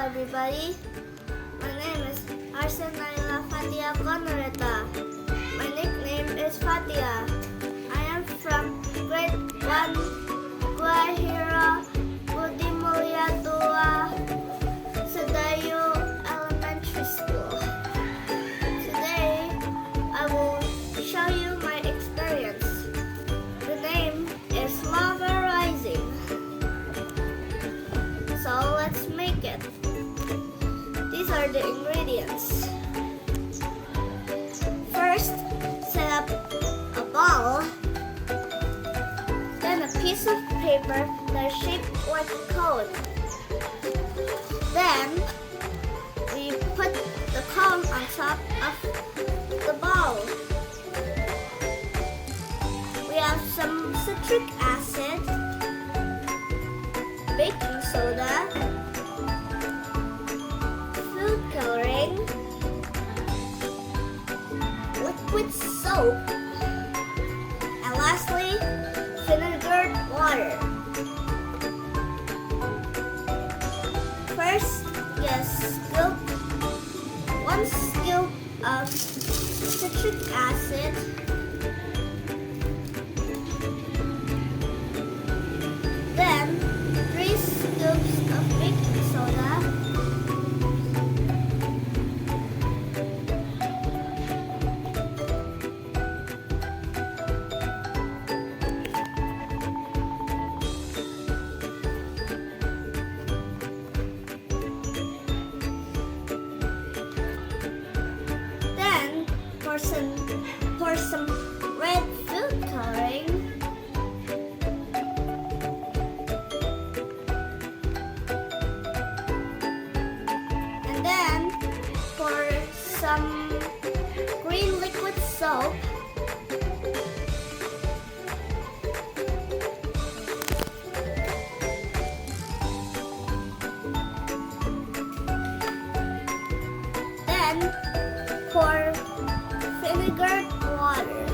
everybody. My name is Arsenayla Fathia Gooneretta. My nickname is Fathia. I am from grade 1, hira, Budi, Mulia, Sedayu Elementary School. Today, I will show you my experience. The name is lava rising. So let's make it. These are the ingredients. First, set up a ball, then a piece of paper that is shaped like a cone. Then, we put the cone on top of the ball. We have some citric acid, baking soda, food coloring, liquid soap, and lastly, vinegared water. First, scoop 1 scoop of citric acid, then 3 scoops of baking soda, then pour some red food coloring, and then pour some green liquid soap, then pour vinegared water.